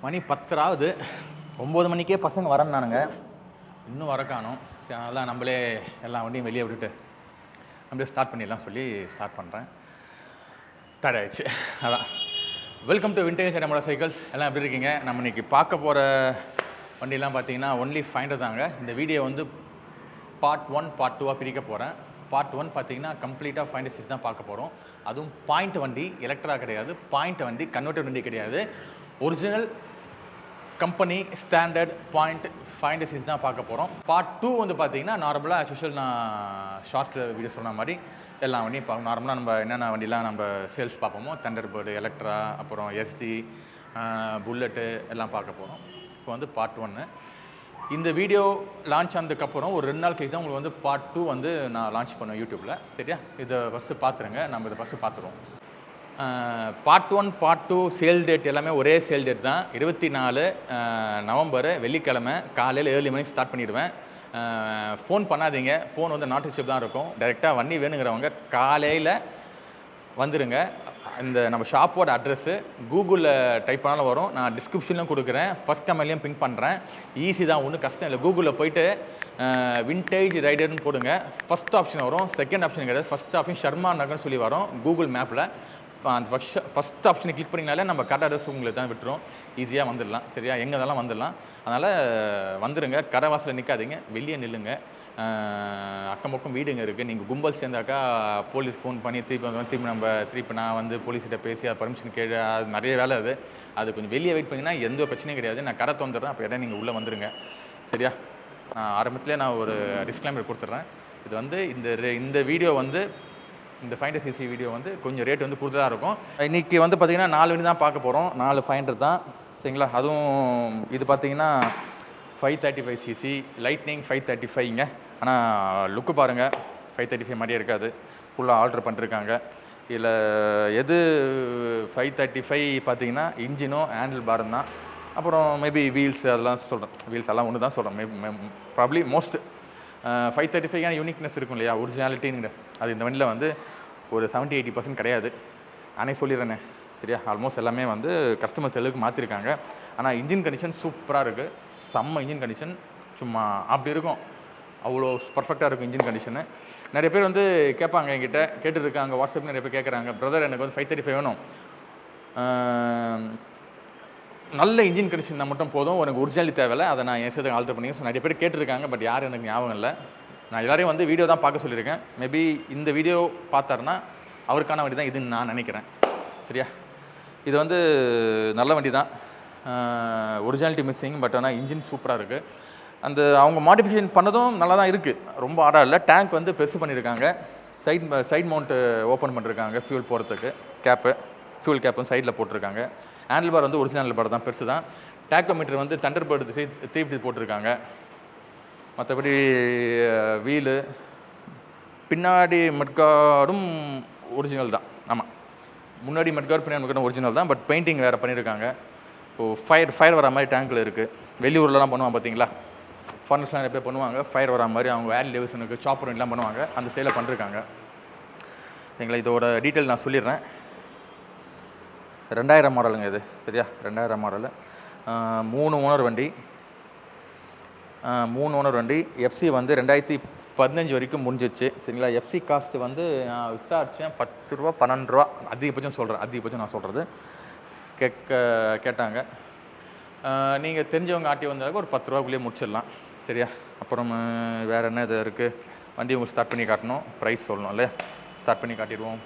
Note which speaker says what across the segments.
Speaker 1: மணி 10 9 மணிக்கே பசங்க வரேன்னானுங்க, இன்னும் வர காணோம். சரி, அதெல்லாம் நம்மளே எல்லா வண்டியும் வெளியே விட்டுட்டு நம்மளே ஸ்டார்ட் பண்ணிடலாம் சொல்லி ஸ்டார்ட் பண்ணுறேன். டயர்ட் ஆகிடுச்சு. அதான் welcome to vintage motor cycles. எல்லாம் எப்படி இருக்கீங்க? நம்ம இன்றைக்கி பார்க்க போகிற வண்டியெலாம் பார்த்தீங்கன்னா ஒன்லி 500 தாங்க. இந்த வீடியோ வந்து பார்ட் 1 பார்ட் 2 பிரிக்க போகிறேன். பார்ட் 1 பார்த்தீங்கன்னா கம்ப்ளீட்டாக 500 தான் பார்க்க போகிறோம். அதுவும் பாயிண்ட் வண்டி, எலக்ட்ரா கிடையாது, பாயிண்ட் வண்டி, கன்வெர்ட்டர் வண்டி கிடையாது, ஒரிஜினல் கம்பெனி ஸ்டாண்டர்ட் பாயிண்ட் 500 தான் பார்க்க போகிறோம். பார்ட் 2 வந்து பார்த்தீங்கன்னா நார்மலாக ஆஸ் நான் ஷார்ட்ஸ் வீடியோ சொன்ன மாதிரி எல்லா வண்டியும் பார்க்கணும். நார்மலாக நம்ம என்னென்ன வண்டிலாம் நம்ம சேல்ஸ் பார்ப்போமோ, தண்டர்பேர்டு, எலக்ட்ரா, அப்புறம் எஸ்டி, புல்லட்டு எல்லாம் பார்க்க போகிறோம். இப்போ வந்து பார்ட் 1. இந்த வீடியோ லான்ச் ஆனதுக்கப்புறம் ஒரு 2 நாள் கழிச்சு தான் உங்களுக்கு வந்து பார்ட் 2 வந்து நான் லான்ச் பண்ணுவேன் யூடியூப்பில். சரியா? இதை ஃபஸ்ட்டு பார்த்துருங்க. நம்ம இதை ஃபஸ்ட்டு பார்த்துருவோம். பார்ட் 1 பார்ட் 2 சேல் டேட் எல்லாமே ஒரே சேல் டேட் தான். 24 நவம்பர் வெள்ளிக்கிழமை காலையில் 7 மணிக்கு ஸ்டார்ட் பண்ணிடுவேன். ஃபோன் பண்ணாதீங்க, ஃபோன் வந்து நாட் ரீச்சபிள் தான் இருக்கும். டைரெக்டாக வண்டி வேணுங்கிறவங்க காலையில் வந்துடுங்க. இந்த நம்ம ஷாப்போட அட்ரெஸ்ஸு கூகுளில் டைப் பண்ணாலும் வரும், நான் டிஸ்கிரிப்ஷன்லையும் கொடுக்குறேன், ஃபஸ்ட் கமெண்ட்லையும் பிங்க் பண்ணுறேன். ஈஸி தான், ஒன்றும் கஷ்டம் இல்லை. கூகுளில் போய்ட்டு விண்டேஜ் ரைடர்னு போடுங்க, ஃபஸ்ட் ஆப்ஷன் வரும். செகண்ட் ஆப்ஷன் கிடையாது, ஃபஸ்ட் ஆப்ஷன் ஷர்மா நகர்னு சொல்லி வரும் கூகுள் மேப்பில். அந்த ஃபஸ்ட் ஆப்ஷனை கிளிக் பண்ணிங்கனாலே நம்ம கடை அட்ரஸ் உங்களுக்கு தான் விட்டுரும், ஈஸியாக வந்துடலாம். சரியா? எங்கே இருந்தாலும் வந்துடலாம். அதனால் வந்துடுங்க, கடை வாசலில் நிற்காதீங்க, வெளியே நில்லுங்க. அக்கம் பக்கம் வீடுங்க இருக்குது. நீங்கள் கும்பல் சேர்ந்தாக்கா போலீஸ் ஃபோன் பண்ணி திருப்பி நான் வந்து போலீஸ்கிட்ட பேசி அது பர்மிஷன் கேடு, அது நிறைய வேலை. அது கொஞ்சம் வெளியே வெயிட் பண்ணிங்கன்னா எந்த பிரச்சனையும் கிடையாது. நான் கடை தந்துடுறேன், அப்போ இடம் நீங்கள் உள்ளே வந்துடுங்க. சரியா? ஆரம்பத்திலே நான் ஒரு டிஸ்க்ளைமர் கொடுத்துட்றேன். இது வந்து இந்த வீடியோ வந்து இந்த 500cc வீடியோ வந்து கொஞ்சம் ரேட் வந்து கொடுத்ததாக இருக்கும். இன்றைக்கி வந்து பார்த்திங்கன்னா 4 வண்டி தான் பார்க்க போகிறோம். 4 500 தான். சரிங்களா? அதுவும் இது பார்த்திங்கன்னா 535cc லைட்னிங் 535ங்க. ஆனால் லுக்கு பாருங்கள், 535 மாதிரியே இருக்காது, ஃபுல்லாக ஆல்ட்ரு பண்ணிருக்காங்க. இதில் எது 535 பார்த்திங்கன்னா இன்ஜினும் ஹேண்டில் பாரும் தான். அப்புறம் மேபி வீல்ஸ் அதெல்லாம் சொல்கிறேன், வீல்ஸ் எல்லாம் ஒன்று தான் சொல்கிறேன். ப்ராப்ளி மோஸ்ட் 535 யூனிக்னஸ் இருக்கும் இல்லையா, ஒரிஜினாலிட்டிங்கிற அது இந்த வண்டியில் வந்து ஒரு 70-80% கிடையாது. நானே சொல்லிடுறேனே. சரியா? ஆல்மோஸ்ட் எல்லாமே வந்து கஸ்டமர் செல்லுக்கு மாற்றிருக்காங்க. ஆனால் இன்ஜின் கண்டிஷன் சூப்பராக இருக்குது. செம்ம இன்ஜின் கண்டிஷன், சும்மா அப்படி இருக்கும், அவ்வளோ பர்ஃபெக்டாக இருக்கும் இன்ஜின் கண்டிஷனு. நிறைய பேர் வந்து கேட்பாங்க, என்கிட்ட கேட்டுருக்காங்க, வாட்ஸ்அப்பில் நிறைய பேர் கேட்குறாங்க, பிரதர் எனக்கு வந்து 535 வேணும், நல்ல இன்ஜின் கண்டிஷன் தான் மட்டும் போதும், உனக்கு ஒரிஜினாலிட்டி தேவையில்லை, அதை நான் என் சேர்த்து ஆல்ட்ரு பண்ணி நிறைய பேர் கேட்டிருக்காங்க. பட் யாரும் எனக்கு ஞாபகம் இல்லை. நான் எல்லோரையும் வந்து வீடியோ தான் பார்க்க சொல்லியிருக்கேன். மேபி இந்த வீடியோ பார்த்தாருன்னா அவருக்கான வண்டி தான் இதுன்னு நான் நினைக்கிறேன். சரியா? இது வந்து நல்ல வண்டி தான், ஒரிஜினாலிட்டி மிஸ்ஸிங். பட் ஆனால் இன்ஜின் சூப்பராக இருக்குது. அந்த அவங்க மாடிஃபிகேஷன் பண்ணதும் நல்லா தான் இருக்குது, ரொம்ப ஆடாக இல்லை. டேங்க் வந்து பெருசு பண்ணியிருக்காங்க, சைட் மவுண்ட்டு ஓப்பன் பண்ணிருக்காங்க, ஃபியூல் போகிறதுக்கு கேப்பு, ஃபியூல் கேப்பும் சைடில் போட்டிருக்காங்க. ஹேண்டில் பார் வந்து ஒரிஜினல் பார் தான், பெருசு தான். டேக்கோமீட்டர் வந்து தண்டர்பேர்டு 350 போட்டிருக்காங்க. மற்றபடி வீலு பின்னாடி மட்கார்டும் ஒரிஜினல் தான். ஆமாம், முன்னாடி மட்கார்டு பின்னாடி மட்கார்டும் ஒரிஜினல் தான். பட் பெயிண்டிங் வேறு பண்ணியிருக்காங்க. இப்போது ஃபயர் வர மாதிரி டேங்கில் இருக்குது. வெளியூர்லலாம் பண்ணுவாங்க பார்த்தீங்களா, ஃபாரினர்ஸ்லாம் நிறைய பேர் பண்ணுவாங்க, ஃபயர் வர மாதிரி. அவங்க வேர் டெவிஷனுக்கு சாப்பர் எல்லாம் பண்ணுவாங்க, அந்த ஸ்டைலில் பண்ணிருக்காங்க. சரிங்களா? இதோட டீட்டெயில் நான் சொல்லிடுறேன். 2000 மாடலுங்க இது. சரியா? 2000 மாடலு, 3 ஓனர் வண்டி. 3 ஓனர் வண்டி. எஃப்சி வந்து 2015 வரைக்கும் முடிஞ்சிச்சு. சரிங்களா? எஃப்சி காஸ்ட்டு வந்து நான் விசாரித்தேன், 10 ரூபா 12 ரூபா அதிகபட்சம் சொல்கிறேன், அதிகபட்சம் நான் சொல்கிறது. கேட்டாங்க. நீங்கள் தெரிஞ்சவங்க ஆட்டி வந்தாக்க ஒரு 10 ரூபாக்குள்ளேயே முடிச்சிடலாம். சரியா? அப்புறம் வேறு என்ன இது இருக்குது, வண்டி உங்களுக்கு ஸ்டார்ட் பண்ணி காட்டணும், ப்ரைஸ் சொல்லணும் இல்லையா? ஸ்டார்ட் பண்ணி காட்டிடுவோம்.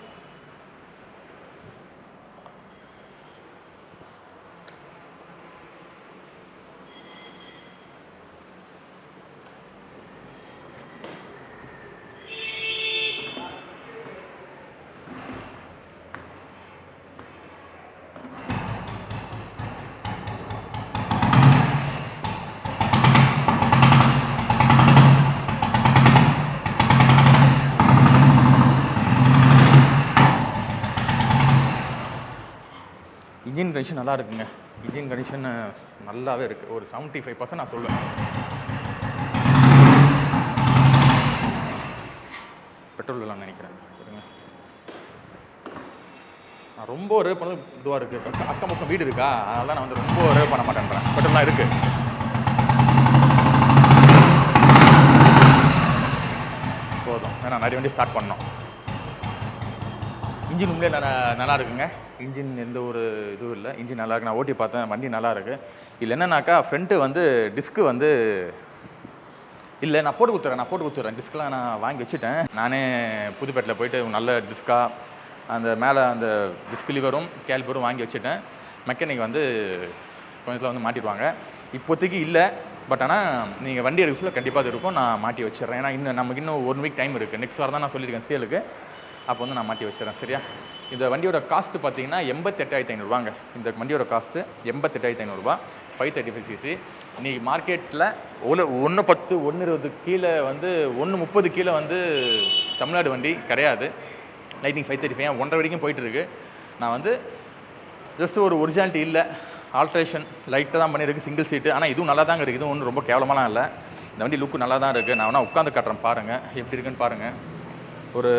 Speaker 1: இன்ஜின் கண்டிஷன் நல்லா இருக்குங்க. இன்ஜின் கண்டிஷன் நல்லாவே இருக்குது. ஒரு 75% நான் சொல்லுவேன். பெட்ரோல் இல்லைன்னு நினைக்கிறேன். நான் ரொம்ப ரேவ் பண்ணது இதுவாக இருக்குது. அக்கம் பக்கம் வீடு இருக்கா, அதனால தான் நான் வந்து ரொம்ப ரேவ் பண்ண மாட்டேன்றேன். பெட்ரோல்லாம் இருக்குது. போதும், ஏன்னா நிறைய வண்டி ஸ்டார்ட் பண்ணோம். இன்ஜின் உண்மையிலே நல்லா இருக்குங்க. இன்ஜின் எந்த ஒரு இதுவும் இல்லை, இன்ஜின் நல்லா இருக்கு. நான் ஓட்டி பார்த்தேன், வண்டி நல்லா இருக்குது. இல்லை என்னன்னாக்கா ஃப்ரண்ட்டு வந்து டிஸ்க்கு வந்து இல்லை, நான் போட்டு கொடுத்துட்றேன். டிஸ்க்கெலாம் நான் வாங்கி வச்சுட்டேன். நானே புதுப்பேட்டில் போயிட்டு நல்ல டிஸ்க்காக அந்த மேலே அந்த டிஸ்க் லிவரும் கேல்பரும் வாங்கி வச்சுட்டேன். மெக்கானிக் வந்து கொஞ்சத்தில் வந்து மாட்டிடுவாங்க. இப்போதைக்கு இல்லை, பட் ஆனால் நீங்கள் வண்டி எடுக்க சொல்ல கண்டிப்பாக அது இருக்கும். நான் மாட்டி வச்சிடுறேன். ஏன்னா இன்னும் நமக்கு இன்னும் 1 வீக் டைம் இருக்குது. நெக்ஸ்ட் வாரம் தான் நான் சொல்லியிருக்கேன் சேலுக்கு. அப்போ வந்து நான் மாட்டி வச்சிடறேன். சரியா? இந்த வண்டியோட காஸ்ட்டு பார்த்தீங்கன்னா 88,500 இந்த வண்டியோட காஸ்ட்டு 88,500 535cc. இன்றைக்கி மார்க்கெட்டில் 110 120 கீழே வந்து 130 கீழே வந்து தமிழ்நாடு வண்டி கிடையாது. லைட்னிங் 535 1.5 வரைக்கும் போயிட்டுருக்கு. நான் வந்து ஜஸ்ட் ஒரு ஒரிஜினாலிட்டி இல்லை, ஆல்ட்ரேஷன் லைட்டாக தான் பண்ணியிருக்கு, சிங்கிள் சீட்டு. ஆனால் இதுவும் நல்லா தாங்க இருக்குது. இதுவும் ஒன்றும் ரொம்ப கேவலமாலாம் இல்லை. இந்த வண்டி லுக்கு நல்லா தான் இருக்குது. நான் வேணால் உட்காந்து காட்டுறேன் பாருங்கள், எப்படி இருக்குன்னு பாருங்கள். ஒரு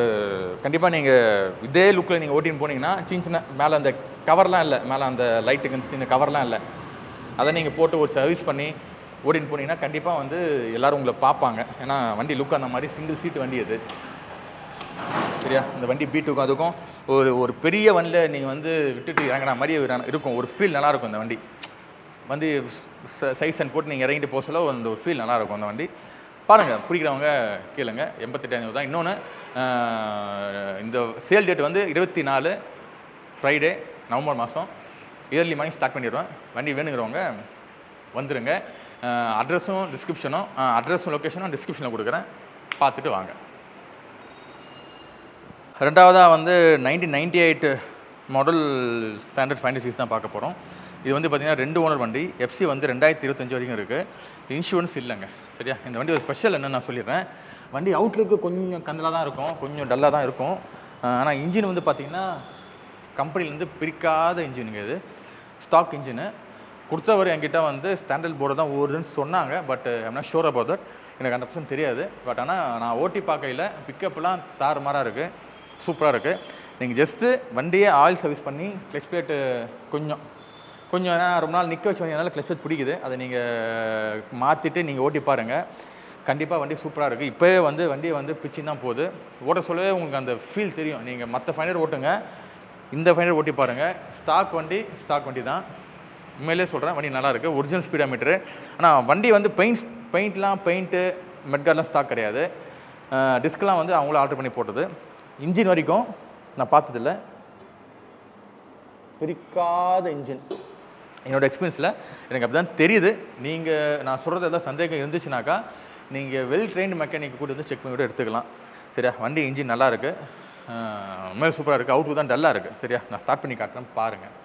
Speaker 1: கண்டிப்பாக நீங்கள் இதே லுக்கில் நீங்கள் ஓட்டின்னு போனீங்கன்னா சின்ன மேலே அந்த கவர்லாம் இல்லை, மேலே அந்த லைட்டுக்கு சின்ன கவர்லாம் இல்லை, அதை நீங்கள் போட்டு ஒரு சர்வீஸ் பண்ணி ஓட்டின்னு போனீங்கன்னா கண்டிப்பாக வந்து எல்லோரும் உங்களை பார்ப்பாங்க. ஏன்னா வண்டி லுக் அந்த மாதிரி சிங்கிள் சீட்டு வண்டி அது. சரியா? இந்த வண்டி பீட்டுக்கும் அதுக்கும் ஒரு பெரிய வண்டியில் நீங்கள் வந்து விட்டுட்டு இறங்குற மாதிரி இருக்கும். ஒரு ஃபீல் நல்லாயிருக்கும். இந்த வண்டி வந்து சைஸ் அண்ட் போட்டு நீங்கள் இறங்கிட்டு போக சொல்ல அந்த ஒரு ஃபீல் நல்லாயிருக்கும். அந்த வண்டி பாருங்கள், பிடிக்கிறவங்க கேளுங்க. 88,500 தான். இன்னொன்று, இந்த சேல் டேட் வந்து 24 ஃப்ரைடே நவம்பர் மாதம். இயர்லி மார்னிங் ஸ்டார்ட் பண்ணிடுவேன். வண்டி வேணுங்கிறவங்க வந்துடுங்க. அட்ரஸும் லொக்கேஷனும் டிஸ்கிரிப்ஷனில் கொடுக்குறேன், பார்த்துட்டு வாங்க. ரெண்டாவதாக வந்து 1998 மாடல் ஸ்டாண்டர்ட் 500cc தான் பார்க்க போகிறோம். இது வந்து பார்த்திங்கன்னா 2 ஓனர் வண்டி. எஃப்சி வந்து 2025 வரைக்கும் இருக்குது. இன்சூரன்ஸ் இல்லைங்க. சரியா? இந்த வண்டி ஒரு ஸ்பெஷல் என்னன்னு நான் சொல்லிடுறேன். வண்டி அவுட்லுக்கு கொஞ்சம் கந்தலாக தான் இருக்கும், கொஞ்சம் டல்லாக தான் இருக்கும். ஆனால் இன்ஜின் வந்து பார்த்திங்கன்னா கம்பெனிலேருந்து பிரிக்காத இன்ஜினுங்க. இது ஸ்டாக் இன்ஜினு. கொடுத்தவர் என்கிட்ட வந்து ஸ்டாண்டர்ட் போர்டு தான் ஓடுதுன்னு சொன்னாங்க. But I'm not sure about that. எனக்கு 100% தெரியாது. பட் ஆனால் நான் ஓட்டி பார்க்கையில் பிக்கப்லாம் தாறுமாறாக இருக்குது, சூப்பராக இருக்குது. நீங்கள் ஜஸ்ட்டு வண்டியை ஆயில் சர்வீஸ் பண்ணி கிளச் பிளேட்டு கொஞ்சம் ஏன்னா ரொம்ப நாள் நிற்க வச்சு வந்ததுனால கிளச் பிளேட் பிடிக்குது. அதை நீங்கள் மாற்றிட்டு நீங்கள் ஓட்டி பாருங்கள். கண்டிப்பாக வண்டி சூப்பராக இருக்குது. இப்போயே வந்து வண்டியை வந்து பிச்சின்னு தான் போகுது. ஓட்ட சொல்லவே உங்களுக்கு அந்த ஃபீல் தெரியும். நீங்கள் மற்ற ஃபைனர் ஓட்டுங்க, இந்த ஃபைனர் ஓட்டி பாருங்கள். ஸ்டாக் வண்டி தான். உண்மையிலே சொல்கிறேன், வண்டி நல்லாயிருக்கு. ஒரிஜினல் ஸ்பீடா மீட்ரு. ஆனால் வண்டி வந்து பெயிண்ட்டு மெட்கார்லாம் ஸ்டாக் கிடையாது. டிஸ்க்லாம் வந்து அவங்களும் ஆர்டர் பண்ணி போட்டது. இன்ஜின் வரைக்கும் நான் பார்த்ததில்ல, பிரிக்காத இன்ஜின். என்னோடய எக்ஸ்பீரியன்ஸில் எனக்கு அப்படி தான் தெரியுது. நான் சொல்கிறது எதாவது சந்தேகம் இருந்துச்சுனாக்கா நீங்கள் வெல் ட்ரெயின்டு மெக்கானிக் கூட வந்து செக் பண்ணி கூட எடுத்துக்கலாம். சரியா? வண்டி இன்ஜின் நல்லா இருக்குது, உண்மையாக சூப்பராக இருக்குது. அவுட்லுக் தான் டல்லாக இருக்குது. சரியா? நான் ஸ்டார்ட் பண்ணி காட்டுறேன் பாருங்கள்.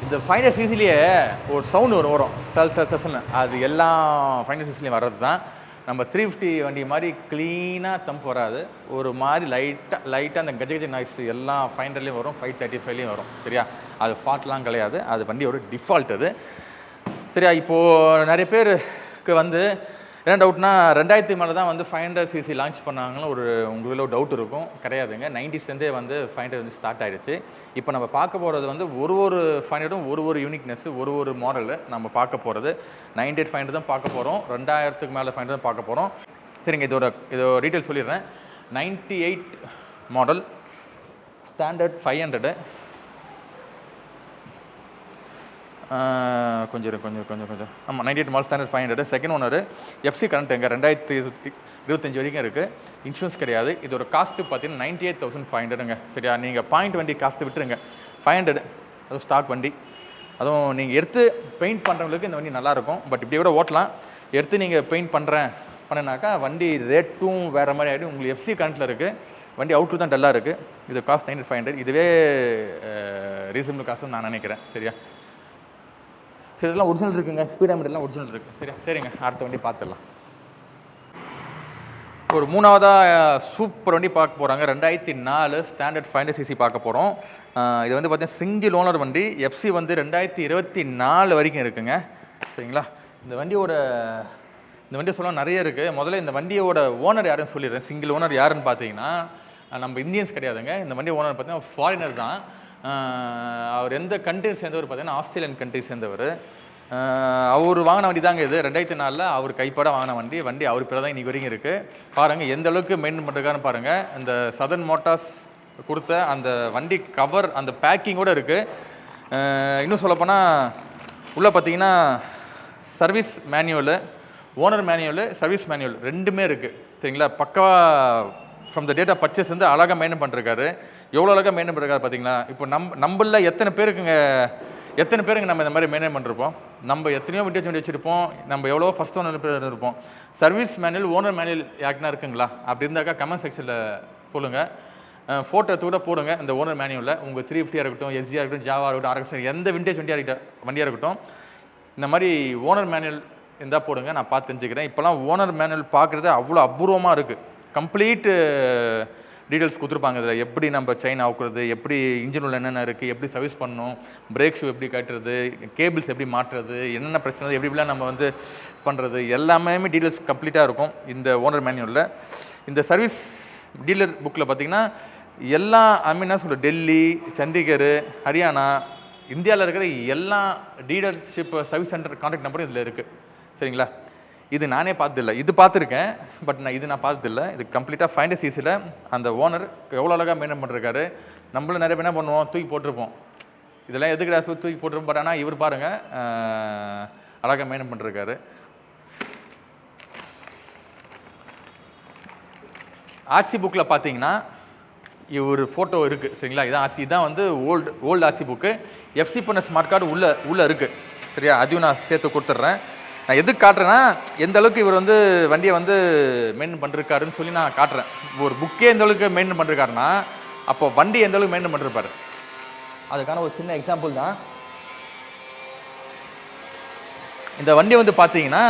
Speaker 1: இந்த 500cc ஒரு சவுண்டு வரும் சல்சல்னு. அது எல்லா 500cc வர்றது தான். நம்ம 350 வண்டி மாதிரி க்ளீனாக தம்ப் வராது. ஒரு மாதிரி லைட்டாக அந்த கஜ நாய்ஸ் எல்லா 500லேயும் வரும், 535லேயும் வரும். சரியா? அது ஃபால்ட்லாம் கிடையாது, அது வண்டியோட டிஃபால்ட் அது. சரியா? இப்போது நிறைய பேருக்கு வந்து என்ன டவுட்னா 2000 மேலே தான் வந்து 500cc லான்ச் பண்ணாங்கன்னு உங்களுக்கு டவுட் இருக்கும். கிடையாதுங்க. 90s வந்து 500 வந்து ஸ்டார்ட் ஆகிடுச்சு. இப்போ நம்ம பார்க்க போகிறது வந்து ஒரு 500ம் ஒரு யூனிக்னஸ், ஒரு மாடலு நம்ம பார்க்க போகிறது. 98 500 தான் பார்க்க போகிறோம், 2000க்கு மேலே 500 தான் பார்க்க போகிறோம். சரிங்க, இதோ டீட்டெயில் சொல்லிடுறேன். 98 மாடல் ஸ்டாண்டர்ட் 500. கொஞ்சம் ஆமாம், 98 model standard 500. Second owner. FC current எங்கே 2025 வரைக்கும் இருக்குது. இன்சூரன்ஸ் கிடையாது. இதோட காஸ்ட்டு பார்த்தீங்கன்னா 98,500ங்க. சரியா? நீங்கள் பாயிண்ட் வண்டி காஸ்ட்டு விட்டுருங்க, 500 அதுவும் ஸ்டாக் வண்டி. அதுவும் நீங்கள் எடுத்து பெயிண்ட் பண்ணுறவங்களுக்கு இந்த வண்டி நல்லாயிருக்கும். பட் இப்படி கூட ஓட்டலாம். எடுத்து நீங்கள் பெயிண்ட் பண்ணினாக்கா வண்டி ரேட்டும் வேறு மாதிரி ஆகிடும். உங்களுக்கு எஃப்சி கரண்ட்டில் இருக்குது. வண்டி அவுட்ரு தான் டல்லாக இருக்குது. இது காஸ்ட் 9500. இதுவே ரீசனபிள் காஸ்ட்னு நான் நினைக்கிறேன். சரியா? சரி, இதெல்லாம் ஒரிஜினல் இருக்குங்க. ஸ்பீடாமீட்டர்லாம் ஒரிஜினல் இருக்குது. சரியா? சரிங்க, அடுத்த வண்டி பார்த்துடலாம். ஒரு மூணாவதாக சூப்பர் வண்டி பார்க்க போகிறாங்க. 2004 ஸ்டாண்டர்ட் 500cc பார்க்க போகிறோம். இது வந்து பார்த்தீங்கன்னா சிங்கிள் ஓனர் வண்டி. எஃப்சி வந்து 2024 வரைக்கும் இருக்குங்க. சரிங்களா? இந்த வண்டியை சொல்ல நிறைய இருக்குது. முதல்ல இந்த வண்டியோட ஓனர் யாருன்னு சொல்லிடுறேன். சிங்கிள் ஓனர் யாருன்னு பார்த்தீங்கன்னா நம்ம இந்தியன்ஸ் கிடையாதுங்க. இந்த வண்டி ஓனர் பார்த்தீங்கன்னா ஃபாரினர் தான். அவர் எந்த கண்ட்ரி சேர்ந்தவர் பார்த்தீங்கன்னா ஆஸ்திரேலியன் கண்ட்ரி சேர்ந்தவர். அவர் வாங்கின வண்டி தாங்க இது. 2004 அவர் கைப்பட வாங்கின வண்டி அவர் பேர் தான் இன்றைக்கி வரைக்கும் இருக்குது. பாருங்கள் எந்த அளவுக்கு மெயின்டைன் பண்ணுறதுக்கான்னு பாருங்கள். இந்த சதர்ன் மோட்டார்ஸ் கொடுத்த அந்த வண்டி கவர், அந்த பேக்கிங்கோடு இருக்குது. இன்னும் சொல்லப்போனால் உள்ளே பார்த்தீங்கன்னா service manual, owner manual, service manual ரெண்டுமே இருக்குது. சரிங்களா? பக்காவாக from the date of purchase வந்து அழகாக மெயின்டைன் பண்ணிருக்காரு. எவ்வளோ அழகாக மெயின்டைன் பண்ணிருக்காரு பார்த்தீங்களா? இப்போ நம்மளில் எத்தனை பேருங்க நம்ம இந்த மாதிரி மெயின்டைன் பண்ணிருப்போம்? நம்ம எத்தனையோ விண்டேஜ் வண்டி வச்சுருப்போம். நம்ம எவ்வளோ ஃபஸ்ட் ஓனர் பேர் இருப்போம். சர்வீஸ் மேனுவல், ஓனர் மேனுவல் யாருக்குனா இருக்குங்களா? அப்படி இருந்தாக்கா கமெண்ட் செக்ஷனில் சொல்லுங்கள். ஃபோட்டோ எடுத்து கூட போடுங்க. இந்த ஓனர் மேனுவலில் உங்கள் 350 இருக்கட்டும், எஸ்ஜியாக இருக்கட்டும், ஜாவா இருக்கட்டும், ஆர்எக்ஸ், எந்த விண்டேஜ் வண்டியாக இருக்கட்டும், இந்த மாதிரி ஓனர் மேனுவல் இருந்தால் போடுங்க. நான் பார்த்து தெரிஞ்சுக்கிறேன். இப்போலாம் ஓனர் மேனுவல் பார்க்குறது அவ்வளோ அபூர்வமாக இருக்குது. கம்ப்ளீட் டீட்டெயில்ஸ் கொடுத்துருப்பாங்க. இதில் எப்படி நம்ம செயின் அவுக்குறது, எப்படி இன்ஜின் உள்ள என்னென்ன இருக்குது, எப்படி சர்வீஸ் பண்ணணும், பிரேக் ஷூ எப்படி கட்டுறது, கேபிள்ஸ் எப்படி மாற்றுறது, என்னென்ன பிரச்சனை எப்படிலாம் நம்ம வந்து பண்ணுறது, எல்லாமே டீட்டெயில்ஸ் கம்ப்ளீட்டாக இருக்கும் இந்த ஓனர் மேனுவலில். இந்த சர்வீஸ் டீலர் புக்கில் பார்த்திங்கன்னா எல்லா என்ன சொல்கிறது, டெல்லி, சண்டிகர், ஹரியானா, இந்தியாவில் இருக்கிற எல்லா டீலர்ஷிப் சர்வீஸ் சென்டர் கான்டாக்ட் நம்பரும் இதில் இருக்குது. சரிங்களா? இது நானே பார்த்ததில்லை. இது பார்த்துருக்கேன், பட் நான் பார்த்ததில்லை. இது கம்ப்ளீட்டாக 500cc அந்த ஓனர் எவ்வளோ அழகாக மெயின்டைன் பண்ணிருக்காரு. நம்மளும் நிறைய பேர் என்ன பண்ணுவோம், தூக்கி போட்டிருப்போம். இதெல்லாம் எதுக்கு தூக்கி போட்டிருப்போம். பட் ஆனால் இவர் பாருங்கள் அழகாக மெயின்டைன் பண்ணிருக்காரு. ஆர்சி புக்கில் பார்த்தீங்கன்னா இவர் ஃபோட்டோ இருக்குது. சரிங்களா? இதான் ஆர்சி. இதான் வந்து ஓல்டு ஆர்சி புக்கு. எஃப்சி பண்ண ஸ்மார்ட் கார்டு உள்ளே இருக்குது. சரியா? அதையும் நான் சேர்த்து கொடுத்துட்றேன். நான் எதுக்கு காட்டுறேன்னா எந்த அளவுக்கு இவர் வந்து வண்டியை வந்து மெயின்டைன் பண்ணிருக்காருன்னு சொல்லி நான் காட்டுறேன். ஒரு புக்கே எந்த அளவுக்கு மெயின்டைன் பண்ணிருக்காருன்னா அப்போ வண்டி எந்த அளவுக்கு மெயின்டைன் பண்ணிருப்பாரு, அதுக்கான ஒரு சின்ன எக்ஸாம்பிள் தான். இந்த வண்டி வந்து பார்த்தீங்கன்னா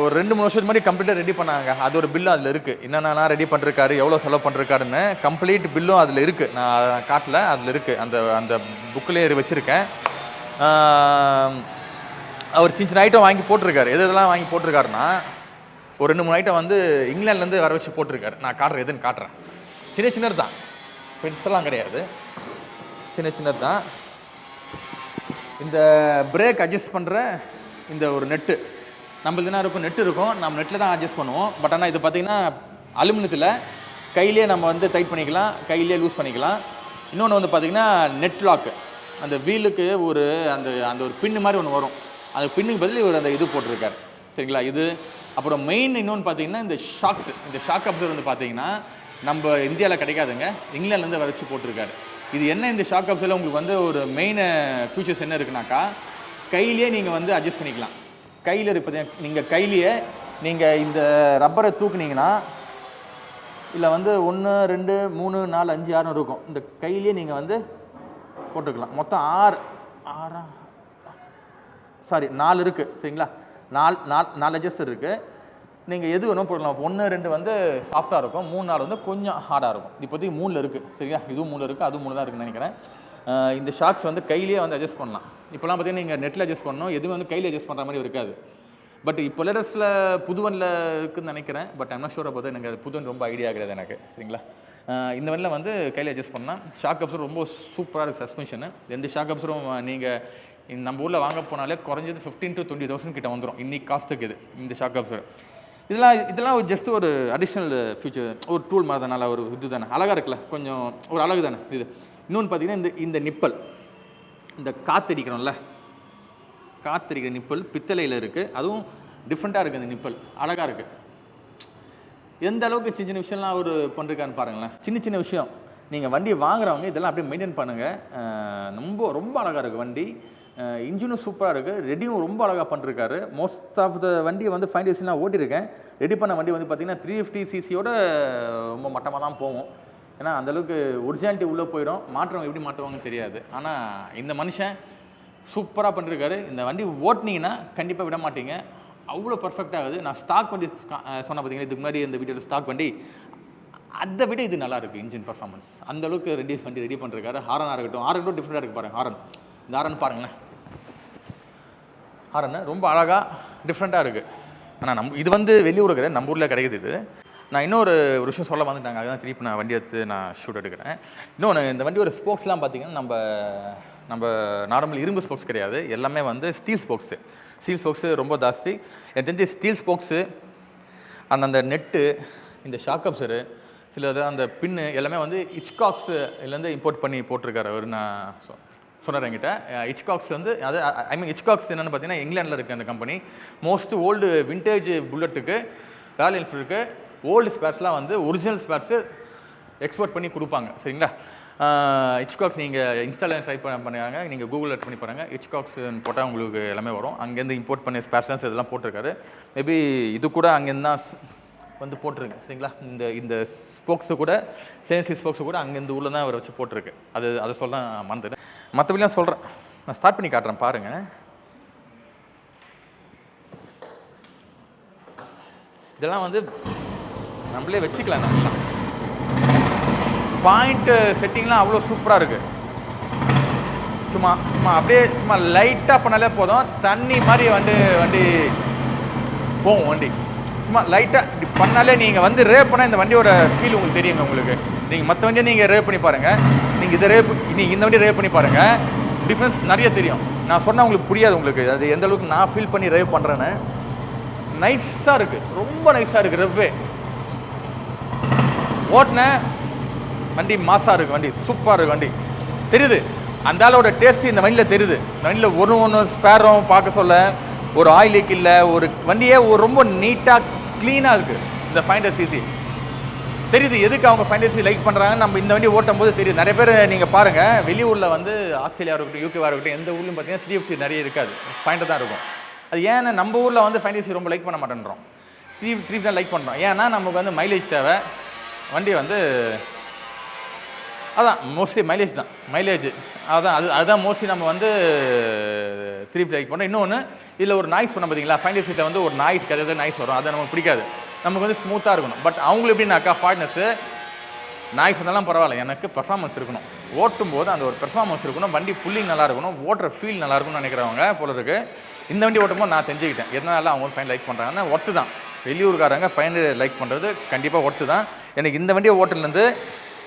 Speaker 1: ஒரு 2-3 வருஷத்துக்கு முன்னாடி கம்ப்ளீட்டாக ரெடி பண்ணாங்க. அது ஒரு பில்லும் அதில் இருக்குது. என்னென்னா ரெடி பண்ணிருக்காரு, எவ்வளோ செலவு பண்ணிருக்காருன்னு கம்ப்ளீட் பில்லும் அதில் இருக்குது. நான் காட்டல, அதில் இருக்குது. அந்த புக்கிலே வச்சுருக்கேன். அவர் சின்ன ஐட்டம் வாங்கி போட்டிருக்காரு. எதெல்லாம் வாங்கி போட்டிருக்காருன்னா ஒரு 2-3 ஐட்டம் வந்து இங்கிலாந்துலேருந்து வர வச்சு போட்டிருக்காரு. நான் காட்டுறேன், எதுன்னு காட்டுறேன். சின்னது தான், பெருசெல்லாம் கிடையாது, சின்னது தான். இந்த பிரேக் அட்ஜஸ்ட் பண்ணுற இந்த ஒரு நெட்டு நம்மளுக்கு என்ன இருக்கும், நெட்டு இருக்கும். நம்ம நெட்டில் தான் அட்ஜஸ்ட் பண்ணுவோம். பட் ஆனால் இது பார்த்திங்கன்னா அலுமினியத்தில் கையிலே நம்ம வந்து டைட் பண்ணிக்கலாம், கையிலே லூஸ் பண்ணிக்கலாம். இன்னொன்று வந்து பார்த்திங்கன்னா நெட் லாக்கு, அந்த வீலுக்கு ஒரு அந்த ஒரு பின்னு மாதிரி ஒன்று வரும். அந்த பின்னுக்கு பதில் இவர் அந்த இது போட்டிருக்காரு. சரிங்களா? இது அப்புறம் மெயின் இன்னொன்று பார்த்தீங்கன்னா இந்த ஷாக் அப்சர்வர் வந்து பார்த்தீங்கன்னா நம்ம இந்தியாவில் கிடைக்காதுங்க, இங்கிலாந்துலேருந்து வரைச்சி போட்டிருக்காரு. இது என்ன, இந்த ஷாக் அப்சர்வரில் உங்களுக்கு வந்து ஒரு மெயின் ஃபியூச்சர்ஸ் என்ன இருக்குனாக்கா, கையிலேயே நீங்கள் வந்து அட்ஜஸ்ட் பண்ணிக்கலாம். கையில் இப்போ நீங்கள் கையிலேயே நீங்கள் இந்த ரப்பரை தூக்குனீங்கன்னா இல்லை வந்து 1 2 3 4 5 6 இருக்கும். இந்த கையிலேயே நீங்கள் வந்து போட்டுக்கலாம். மொத்தம் 4 இருக்குது. சரிங்களா? 4 அட்ஜஸ்டர் இருக்குது. நீங்கள் எது வேணும் போடலாம். 1 2 வந்து சாஃப்டாக இருக்கும், 3 4 வந்து கொஞ்சம் ஹார்டாக இருக்கும். இப்போதைக்கு 3 இருக்குது. சரிங்களா? இதுவும் 3 இருக்குது, அதுவும் 3 தான் இருக்குன்னு நினைக்கிறேன். இந்த ஷாக்ஸ் வந்து கையிலேயே வந்து அட்ஜஸ்ட் பண்ணலாம். இப்போலாம் பார்த்தீங்கன்னா நீங்கள் நெட்டில் அட்ஜஸ்ட் பண்ணணும், எதுவும் வந்து கையில் அட்ஜஸ்ட் பண்ணுற மாதிரி இருக்காது. பட் இப்போ லேட்டஸ்ட்டில் புதுவனில் இருக்குதுன்னு நினைக்கிறேன். But I'm not sure about எனக்கு அது புதுவன் ரொம்ப ஐடியா கிடையாது எனக்கு. சரிங்களா? இந்த வண்டியில் வந்து கையில் அட்ஜஸ்ட் பண்ணலாம். ஷாக் அப்சர் ரொம்ப சூப்பராக இருக்குது. சஸ்பென்ஷனு எந்த ஷாக் அப்சரும் நீங்கள் நம்ம ஊரில் வாங்க போனாலே குறைஞ்சது 15,000 to 20,000 கிட்ட வந்துடும் இன்றைக்கி காஸ்ட்டுக்கு. இந்த ஷாக் அப்சர் இதெல்லாம் ஜஸ்ட் ஒரு அடிஷ்னல் ஃபியூச்சர், ஒரு டூல் மாதிரி தானே, ஒரு இது தானே, அழகாக இருக்குல்ல, கொஞ்சம் ஒரு அழகு தானே இது. இன்னொன்று பார்த்தீங்கன்னா இந்த நிப்பல், இந்த காற்றடிக்கிறோம்ல, காற்றடிக்கிற நிப்பல் பித்தளையில் இருக்குது. அதுவும் டிஃப்ரெண்ட்டாக இருக்குது. இந்த நிப்பல் அழகாக இருக்குது. எந்த அளவுக்கு சின்ன சின்ன விஷயம்லாம் அவர் பண்ணிருக்கான்னு பாருங்களேன். சின்ன விஷயம் நீங்கள் வண்டி வாங்குறவங்க இதெல்லாம் அப்படியே மெயின்டைன் பண்ணுங்கள். ரொம்ப அழகாக இருக்குது வண்டி. இன்ஜினும் சூப்பராக இருக்குது. ரெடியும் ரொம்ப அழகாக பண்ணிருக்காரு. மோஸ்ட் ஆஃப் த வண்டியை வந்து 5 days நான் ஓட்டியிருக்கேன். ரெடி பண்ண வண்டி வந்து பார்த்திங்கன்னா 350 சிசியோட ரொம்ப மட்டமாக தான் போகும். ஏன்னா அந்தளவுக்கு ஒரிஜினாலிட்டி உள்ளே போயிடும். மாற்றம் எப்படி மாற்றுவாங்கன்னு தெரியாது. ஆனால் இந்த மனுஷன் சூப்பராக பண்ணிருக்காரு. இந்த வண்டி ஓட்டினீங்கன்னா கண்டிப்பாக விட மாட்டீங்க, அவ்வளோ பர்ஃபெக்டாக ஆகுது. நான் ஸ்டாக் வண்டி சொன்ன பார்த்தீங்கன்னா, இதுக்கு முன்னாடி இந்த வீடியோவில் ஸ்டாக் வண்டி, அதை விட இது நல்லாயிருக்கு இன்ஜின் பர்ஃபார்மன்ஸ். அந்தளவுக்கு வண்டி ரெடி பண்ணிருக்காரு. ஹாரனாக இருக்கட்டும், ஹாரன் டிஃப்ரெண்ட்டாக இருக்குது பாருங்கள். இந்த ஹாரன் பாருங்களேன், ஹாரன் ரொம்ப அழகாக டிஃப்ரெண்ட்டாக இருக்குது. ஆனால் இது வந்து வெளியூர் கிடையாது, நம்ம ஊரில் கிடைக்குது இது. நான் இன்னொரு விஷயம் சொல்ல வந்துட்டாங்க, அதுதான் திருப்பி நான் வண்டி எடுத்து நான் ஷூட் எடுக்கிறேன். இன்னொன்று, இந்த வண்டியோட ஸ்போக்ஸ்லாம் பார்த்தீங்கன்னா நம்ம நார்மல் இரும்பு ஸ்போக்ஸ் கிடையாது, எல்லாமே வந்து ஸ்டீல் ஸ்போக்ஸு. ஸ்டீல் ஸ்போக்ஸு ரொம்ப ஜாஸ்தி. எனக்கு தெரிஞ்சு ஸ்டீல் ஸ்போக்ஸு, அந்த நெட்டு, இந்த ஷாக்கப்ஸரு, சில அந்த பின்னு எல்லாமே வந்து ஹிச்காக்ஸு இதுலேருந்து இம்போர்ட் பண்ணி போட்டிருக்காரு அவர். நான் சொன்னார் என்கிட்ட. ஹிச்காக்ஸ் வந்து அது ஹிச்காக்ஸ் என்னென்னு பார்த்தீங்கன்னா இங்கிலாண்டில் இருக்குது அந்த கம்பெனி. மோஸ்ட் ஓல்டு விண்டேஜ் புல்லட்டுக்கு, ராயல் என்ஃபீல்டுக்கு ஓல்டு ஸ்பேர்ஸ்லாம் வந்து ஒரிஜினல் ஸ்பேர்ஸு எக்ஸ்போர்ட் பண்ணி கொடுப்பாங்க. சரிங்களா? ஹிச்காக்ஸ் நீங்கள் இன்ஸ்டாலில் ட்ரை பண்ணுறாங்க, நீங்கள் கூகுளில் பண்ணி பாருங்கள். ஹிச்காக்ஸ்ன்னு போட்டால் உங்களுக்கு எல்லாமே வரும். அங்கேருந்து இம்போர்ட் பண்ணி ஸ்பேர்ஸ்லாம் இதெல்லாம் போட்டிருக்காரு. மேபி இது கூட அங்கேருந்து தான் வந்து போட்டிருக்கு. சரிங்களா? இந்த ஸ்போக்ஸு கூட சேன்சி ஸ்போக்ஸு கூட அங்கே இந்த ஊரில் தான் அவர் வச்சு போட்டிருக்கு. அதை சொல்ல மறந்துட்டேன். மற்றபடிலாம் சொல்கிறேன், நான் ஸ்டார்ட் பண்ணி காட்டுறேன் பாருங்கள். இதெல்லாம் வந்து நம்மளே வச்சுக்கலாம். நம்மளாம் பாயிண்ட்டு செட்டிங்லாம் அவ்வளோ சூப்பராக இருக்குது. சும்மா அப்படியே லைட்டாக பண்ணாலே போதும், தண்ணி மாதிரி வண்டி போகும். வண்டி சும்மா லைட்டாக இப்படி பண்ணாலே நீங்கள் வந்து ரேப் பண்ணால் இந்த வண்டியோட ஃபீல் உங்களுக்கு தெரியுங்க. உங்களுக்கு நீங்கள் மற்ற வண்டியை நீங்கள் ரேப் பண்ணி பாருங்கள், நீங்கள் இந்த வண்டியை ரேப் பண்ணி பாருங்கள், டிஃப்ரென்ஸ் நிறைய தெரியும். நான் சொன்னால் உங்களுக்கு புரியாது உங்களுக்கு, அது எந்த அளவுக்கு நான் ஃபீல் பண்ணி ரேப் பண்ணுறேன்னு. நைஸாக இருக்குது, ரொம்ப நைஸாக இருக்குது. ரவ்வே ஓட்டின வண்டி மாசாக இருக்குது, வண்டி சூப்பராக இருக்குது. வண்டி தெரியுது, அந்த ஆளோட டேஸ்ட்டு இந்த வண்டியில் தெரியுது. இந்த வண்டியில் ஒன்று ஸ்பேரும் பார்க்க சொல்ல, ஒரு ஆயில் லீக் இல்லை, ஒரு வண்டியே ரொம்ப நீட்டாக க்ளீனாக இருக்குது. இந்த 500 சிசி தெரியுது. எதுக்கு அவங்க 500 சிசி லைக் பண்ணுறாங்க நம்ம இந்த வண்டி ஓட்டும் போது தெரியுது. நிறைய பேர் நீங்கள் பாருங்கள், வெளியூரில் வந்து ஆஸ்திரேலியா இருக்கட்டும், யூகேவாக இருக்கட்டும், எந்த ஊர்லையும் பார்த்தீங்கன்னா 350 நிறைய இருக்காது, 500 தான் இருக்கும். அது ஏன்னா நம்ம ஊரில் வந்து 500 சிசி ரொம்ப லைக் பண்ண மாட்டேன்றோம், 350 தான் லைக் பண்ணுறோம். ஏன்னா நமக்கு வந்து மைலேஜ் தேவை. வண்டி வந்து அதான் மோஸ்ட்லி மைலேஜ் தான், மைலேஜ் அதுதான் மோஸ்ட்லி நம்ம வந்து 350 லைக் பண்ணோம். இன்னொன்று, இதில் ஒரு நாய்ஸ் சொன்ன பார்த்தீங்களா, 500 சீட்டில் வந்து ஒரு நாய்ஸ் கிடையாது, நாய்ஸ் வரும், அது நமக்கு பிடிக்காது. நமக்கு வந்து ஸ்மூத்தாக இருக்கணும். பட் அவங்களுக்கு எப்படின்னாக்கா ஃபார்ட்னஸ்ஸு நாய்ஸ் வந்தாலும் பரவாயில்ல, எனக்கு பெர்ஃபார்மன்ஸ் இருக்கணும். ஓட்டும் போது அந்த ஒரு பெர்ஃபார்மன்ஸ் இருக்கணும், வண்டி புல்லிங் நல்லா இருக்கணும், ஓட்டுற ஃபீல் நல்லா இருக்கும்னு நினைக்கிறவங்க போல இருக்குது. இந்த வண்டி ஓட்டும்போது நான் தெரிஞ்சுக்கிட்டேன் எதனால அவங்க ஃபைன் லைக் பண்ணுறாங்கன்னா ஒர்த்து தான். வெளியூருக்காரங்க 500 லைக் பண்ணுறது கண்டிப்பாக ஒர்த்து தான். எனக்கு இந்த வண்டியை ஓட்டுலேருந்து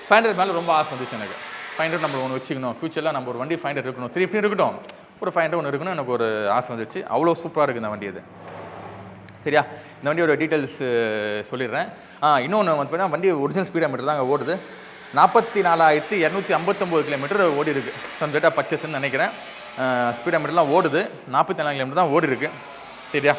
Speaker 1: 500 மேலே ரொம்ப ஆசை வந்துச்சு எனக்கு. 500 நம்ம ஒன்று வச்சுக்கணும், ஃபியூச்சரில் நம்ம ஒரு வண்டி 500 இருக்கணும், 350 இருக்கட்டும், ஒரு 500 ஒன்று இருக்கணும், எனக்கு ஒரு ஆசை வந்துச்சு. அவ்வளோ சூப்பராக இருக்குது இந்த வண்டி. இது சரியா? இந்த வண்டியோட டீட்டெயில்ஸ் சொல்லிடுறேன். இன்னொன்று வந்து பார்த்தீங்கன்னா, வண்டி ஒரிஜினல் ஸ்பீடோமீட்டர் தான் அங்கே ஓடுது. 44,259 கிலோமீட்டர் ஓடி இருக்குது. சம் டேட்டா பர்ச்சேஸ்ன்னு நினைக்கிறேன். ஸ்பீடோமீட்டர்லாம் ஓடுது, 44 கிலோமீட்டர் தான் ஓடி இருக்குது. சரியா?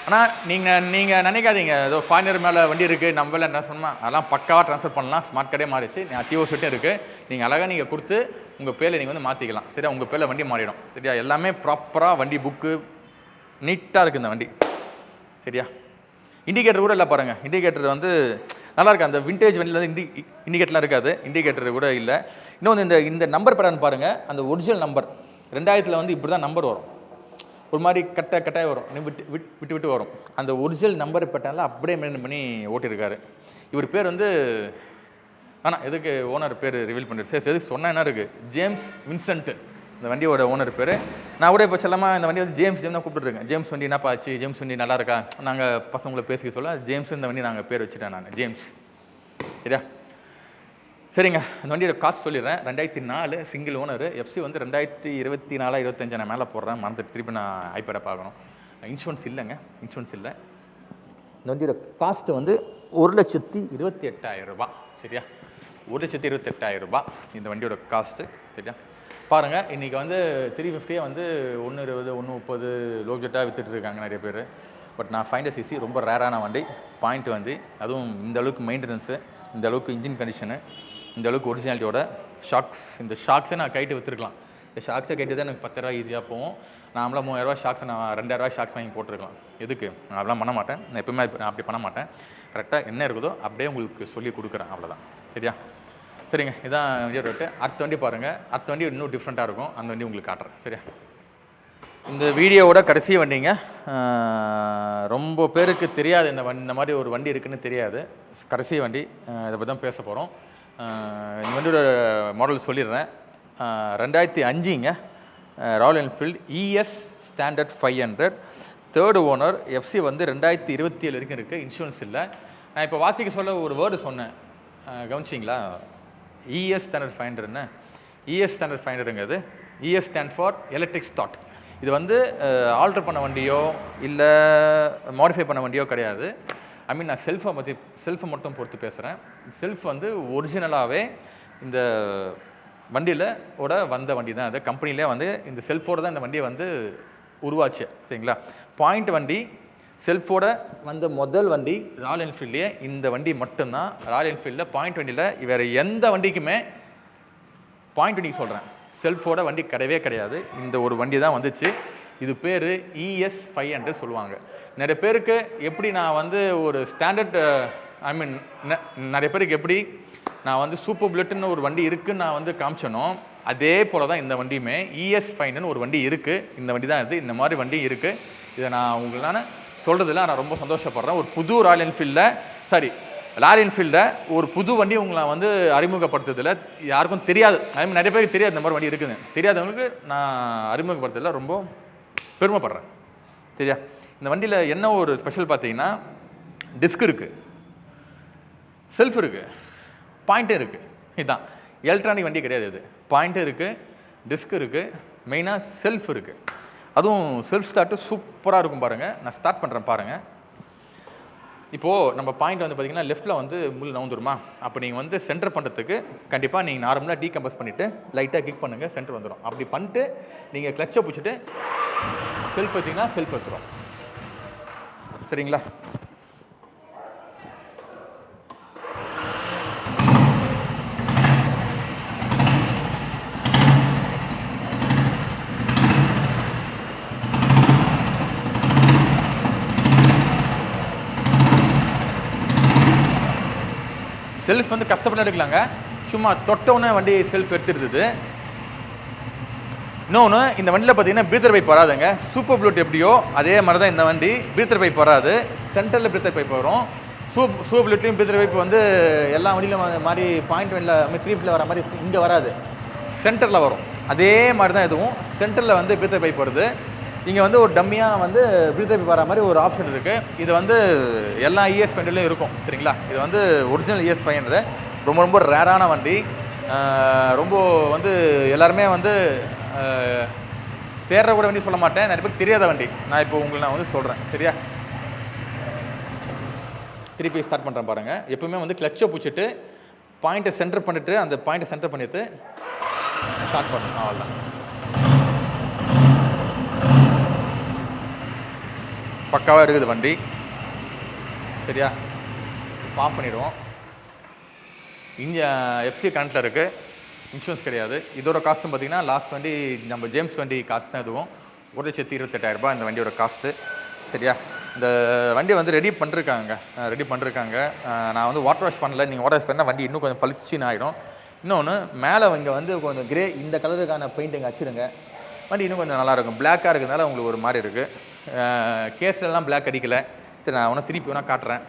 Speaker 1: ஆனால் நீங்கள் நினைக்காதீங்க ஏதோ 500 மேலே வண்டி இருக்குது நம்ம வேலை என்ன சொன்னால், அதெல்லாம் பக்காவாக ட்ரான்ஸ்ஃபர் பண்ணலாம். ஸ்மார்ட் கார்டே மாறிச்சு, டிஓ செட்டும் இருக்குது. நீங்கள் அழகாக நீங்கள் கொடுத்து உங்கள் பேரில் நீங்கள் வந்து மாற்றிக்கலாம். சரியா? உங்கள் பேரில் வண்டி மாறிடும். சரியா? எல்லாமே ப்ராப்பராக வண்டி புக்கு நீட்டாக இருக்குது இந்த வண்டி. சரியா? இண்டிகேட்டர் கூட இல்லை பாருங்கள். இண்டிகேட்டர் வந்து நல்லா இருக்குது. அந்த விண்டேஜ் வண்டியில் வந்து இண்டிகேட்டர்லாம் இருக்காது, இண்டிகேட்டர் கூட இல்லை. இன்னொன்று, இந்த நம்பர் பேட்டர்ன் பாருங்கள். அந்த ஒரிஜினல் நம்பர் 2000 வந்து இப்படி தான் நம்பர் வரும், ஒரு மாதிரி கட்டாயம் வரும், விட்டு வரும். அந்த ஒரிஜினல் நம்பர் பேட்டர்னில் அப்படியே மெயின்டைன் பண்ணி ஓட்டியிருக்காரு. இவர் பேர் வந்து ஆனால் எதுக்கு ஓனர் பேர் ரிவீல் பண்ணிரு, சரி எதுக்கு சொன்னால் என்ன இருக்குது, ஜேம்ஸ் வின்சென்ட் இந்த வண்டியோட ஓனர் பேர். நான் கூட இப்போ செல்லமாக இந்த வண்டி வந்து ஜேம்ஸ் தான் கூப்பிட்டுருக்கேன். ஜேம்ஸ் வண்டி என்னப்பா ஆச்சு, ஜேம்ஸ் வண்டி நல்லா இருக்கா, நாங்கள் பசங்களை பேசிக்க சொல்ல ஜேம்ஸ் இந்த வண்டி நாங்கள் பேர் வச்சுட்டேன் நான், ஜேம்ஸ். சரியா? சரிங்க, இந்த வண்டியோட காசு சொல்லிடுறேன். 2004 சிங்கிள் ஓனர். எஃப்சி வந்து 2024-25 நான் மேலே போடுறேன். மறந்துட்டு திருப்பி நான் ஐபேடை பார்க்கணும். இன்சூரன்ஸ் இல்லைங்க, இன்சூரன்ஸ் இல்லை. இந்த வண்டியோட காஸ்ட்டு வந்து 1,28,000 ரூபா. சரியா? 1,28,000 ரூபா இந்த வண்டியோட காஸ்ட்டு. சரியா? பாருங்கள், இன்றைக்கி வந்து 350 வந்து 120, 130 லோ ஜெட்டாக விற்றுட்டு இருக்காங்க நிறைய பேர். பட் நான் 500 சிசி ரொம்ப ரேரான வண்டி. பாயிண்ட் வந்து அதுவும் இந்த அளவுக்கு மெயின்டெனன்ஸு, இந்த அளவுக்கு இன்ஜின் கண்டிஷனு, இந்த அளவுக்கு ஒரிஜினாலிட்டியோட ஷாக்ஸ், இந்த ஷாக்ஸே நான் கைட்டு விற்றுருக்கலாம். இந்த ஷாக்ஸை கேட்டு தான் எனக்கு 10,000 ஈஸியாக போகும். நாமளாக 3,000 ஷாக்ஸை நான் 2,000 ஷாக்ஸ் வாங்கி போட்டிருக்கலாம். எதுக்கு? நான் அதெல்லாம் பண்ண மாட்டேன். நான் எப்பவுமே அப்படி பண்ண மாட்டேன். கரெக்டாக என்ன இருக்குதோ அப்படியே உங்களுக்கு சொல்லி கொடுக்குறேன், அவ்வளோதான். சரியா? சரிங்க, இதான் வீடியோ ரேட்டு. அடுத்த வண்டி பாருங்கள். அடுத்த வண்டி இன்னும் டிஃப்ரெண்ட்டாக இருக்கும். அந்த வண்டி உங்களுக்கு காட்டுறேன். சரியா? இந்த வீடியோவோட கடைசி வண்டிங்க. ரொம்ப பேருக்கு தெரியாது இந்த மாதிரி ஒரு வண்டி இருக்குதுன்னு தெரியாது. கடைசி வண்டி இதை பற்றி தான் பேச போகிறோம். இந்த வண்டியோட மாடல் சொல்லிடுறேன். 2005ங்க, Royal Enfield ES standard 500. Third owner. FC வந்து 2027 வரைக்கும் இருக்குது. இன்சூரன்ஸ் இல்லை. நான் இப்போ வாசிக்க சொல்ல ஒரு வேர்டு சொன்னேன், கவனிச்சிங்களா? ES ஸ்டாண்டர்ட் 500ன்னு. ES ஸ்டாண்டர்ட் 500ங்கிறது ES stand for electric start. இது வந்து ஆல்ட்ரு பண்ண வண்டியோ இல்லை மாடிஃபை பண்ண வண்டியோ கிடையாது. ஐ மீன் நான் செல்ஃபை மட்டும் பொறுத்து பேசுகிறேன். செல்ஃப் வந்து ஒரிஜினலாகவே இந்த வண்டியில் வந்த வண்டி தான். அது கம்பெனிலே வந்து இந்த செல்ஃபோடு தான் இந்த வண்டியை வந்து உருவாச்சு. சரிங்களா? பாயிண்ட் வண்டி செல்ஃபோட வந்த முதல் வண்டி ராயல் என்ஃபீல்ட்லேயே இந்த வண்டி மட்டும்தான். ராயல் என்ஃபீல்டில் பாயிண்ட் வண்டியில் வேறு எந்த வண்டிக்குமே, பாயிண்ட் வண்டிக்கு சொல்கிறேன், செல்ஃபோட வண்டி கிடையவே கிடையாது. இந்த ஒரு வண்டி தான் வந்துச்சு. இது பேர் ES 500 சொல்லுவாங்க. நிறைய பேருக்கு எப்படி நான் வந்து ஒரு ஸ்டாண்டர்ட், ஐ மீன் நிறைய பேருக்கு எப்படி நான் வந்து சூப்பர் புல்லட்டுன்னு ஒரு வண்டி இருக்குதுன்னு நான் வந்து காமிச்சனோ, அதே போல் தான் இந்த வண்டியுமே ES 500ன்னு ஒரு வண்டி இருக்குது. இந்த வண்டி தான் இது. இந்த மாதிரி வண்டி இருக்குது. இதை நான் உங்களான சொல்கிறதுல நான் ரொம்ப சந்தோஷப்படுறேன். ஒரு புது ராயல் என்ஃபீல்டை ஒரு புது வண்டி உங்களை வந்து அறிமுகப்படுத்துறதுல யாருக்கும் தெரியாது. அதே மாதிரி நிறைய பேருக்கு தெரியாது இந்த மாதிரி வண்டி இருக்குதுன்னு. தெரியாதவங்களுக்கு நான் அறிமுகப்படுத்துறதுல ரொம்ப பெருமைப்படுறேன். சரியா? இந்த வண்டியில் என்ன ஒரு ஸ்பெஷல் பார்த்தீங்கன்னா, டிஸ்க் இருக்குது, செல்ஃப் இருக்குது, பாயிண்ட்டும் இருக்குது. இதுதான் எலக்ட்ரானிக் வண்டி கிடையாது. இது பாயிண்ட்டும் இருக்குது, டிஸ்க் இருக்குது, மெயினாக செல்ஃப் இருக்குது. அதுவும் செல்ஃப் ஸ்டார்ட்டு சூப்பராக இருக்கும். பாருங்கள், நான் ஸ்டார்ட் பண்ணுறேன் பாருங்கள். இப்போது நம்ம பாயிண்ட் வந்து பார்த்திங்கன்னா லெஃப்ட்டில் வந்து முள் நவுந்துருமா? அப்போ நீங்கள் வந்து சென்டர் பண்ணுறதுக்கு கண்டிப்பாக நீங்கள் நார்மலாக டீகம்பஸ் பண்ணிவிட்டு லைட்டாக கிக் பண்ணுங்கள், சென்டர் வந்துடும். அப்படி பண்ணிட்டு நீங்கள் கிளச்சை பிடிச்சிட்டு செல்ஃப் வச்சிங்கன்னா செல்ஃப் எடுத்துரும். சரிங்களா? செல்ஃப் வந்து கஷ்டப்பட்டு எடுக்கலாங்க. சும்மா தொட்டவுடனே வண்டி செல்ஃப் எடுத்துடுது. இன்னொன்று, இந்த வண்டியில் பார்த்தீங்கன்னா பிரீத்தர் பைப் வராதுங்க. சூப்பர் புல்லட் எப்படியோ அதே மாதிரி தான் இந்த வண்டி. பிரீத்தர் பைப் வராது, சென்டரில் பிரீத்தர் பைப் வரும். சூப்பர் புல்லட்லையும் பிரீத்தர் பைப் வந்து எல்லா வண்டியிலும் மாதிரி பாயிண்ட் வண்டியில் 3 வர மாதிரி இங்கே வராது, சென்டரில் வரும். அதே மாதிரி தான் இதுவும் சென்டரில் வந்து பிரீத்தர் பைப் வருது. இங்கே வந்து ஒரு டம்மியாக வந்து பிரீத்தர் பைப் வர மாதிரி ஒரு ஆப்ஷன் இருக்குது. இது வந்து எல்லா ES 500லையும் இருக்கும். சரிங்களா? இது வந்து ஒரிஜினல் ES 500 ரொம்ப ரொம்ப ரேரான வண்டி. ரொம்ப வந்து எல்லாருமே வந்து தேடுற கூட வண்டி சொல்ல மாட்டேன், நிறைய பேருக்கு தெரியாத வண்டி. நான் இப்போ உங்களுக்கு நான் வந்து சொல்கிறேன். சரியா? திருப்பி ஸ்டார்ட் பண்ணுறேன் பாருங்கள். எப்பவுமே வந்து கிளச்சை பிடிச்சிட்டு பாயிண்ட்டை சென்டர் பண்ணிவிட்டு அந்த பாயிண்ட்டை சென்டர் பண்ணிவிட்டு ஸ்டார்ட் பண்ணணும். அவ்வளோதான். பக்காவாக இருக்குது வண்டி. சரியா? ஆஃப் பண்ணிடுவோம். இங்கே எஃப்சி கரண்ட்டில் இருக்குது, இன்சூரன்ஸ் கிடையாது. இதோட காஸ்ட்டும் பார்த்திங்கன்னா லாஸ்ட் வண்டி நம்ம ஜேம்ஸ் வண்டி காஸ்ட் தான். இதுவும் 1,28,000 இந்த வண்டியோட காஸ்ட்டு. சரியா? இந்த வண்டியை வந்து ரெடி பண்ணிருக்காங்க. நான் வந்து வாட்டர் வாஷ் பண்ணல. நீங்கள் வாட்டர் வாஷ் பண்ணால் வண்டி இன்னும் கொஞ்சம் பளிச்சுன்னு ஆகிடும். இன்னொன்று, மேலே இங்கே வந்து கொஞ்சம் கிரே இந்த கலருக்கான பெயிண்ட் இங்கே வச்சுருங்க. வண்டி இன்னும் கொஞ்சம் நல்லாயிருக்கும். பிளாக்காக இருக்கிறதுனால உங்களுக்கு ஒரு மாதிரி இருக்குது. கேஸ்லாம் பிளாக் அடிக்கலை. சரி, நான் ஒன்று திருப்பி வேணால் காட்டுறேன்.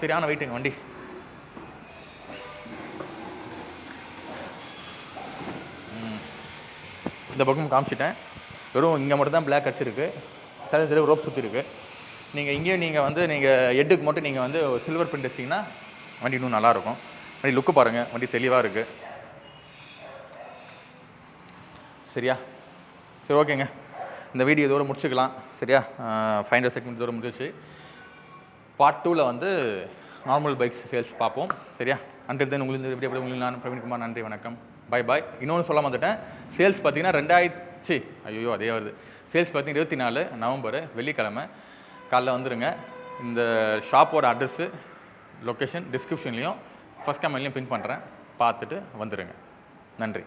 Speaker 1: சரியான வெயிட்டுங்க வண்டி. இந்த பக்கம் காமிச்சிட்டேன். வெறும் இங்கே மட்டும் தான் பிளாக் அடிச்சிருக்கு. சரி ரோப் சுற்றிருக்கு. நீங்கள் இங்கேயும் நீங்கள் வந்து நீங்கள் ஹெட்டுக்கு மட்டும் நீங்கள் வந்து சில்வர் பிரிண்ட் வச்சிங்கன்னா வண்டி இன்னும் நல்லாயிருக்கும். வண்டி லுக்கு பாருங்கள், வண்டி தெளிவாக இருக்குது. சரியா? சரி, ஓகேங்க. இந்த வீடியோ இதோடு முடிச்சுக்கலாம். சரியா? 500 செகண்ட் இதோடு முடிஞ்சிச்சு. பார்ட் 2ல் வந்து நார்மல் பைக்ஸ் சேல்ஸ் பார்ப்போம். சரியா? அன்டில் தென் உங்களுக்கு இந்த வீடியோ உங்களுக்கு நான் பிரவீன்குமார். நன்றி, வணக்கம், பை. இன்னொன்று சொல்ல வந்துட்டேன். சேல்ஸ் பார்த்தீங்கன்னா அதே வருது. சேல்ஸ் பார்த்தீங்கன்னா 24 நவம்பர் வெள்ளிக்கிழமை காலைல வந்துடுங்க. இந்த ஷாப்போட அட்ரஸ்ஸு லொக்கேஷன் டிஸ்கிரிப்ஷன்லேயும் ஃபஸ்ட் கமெண்ட்லேயும் பின் பண்ணுறேன். பார்த்துட்டு வந்துடுங்க. நன்றி.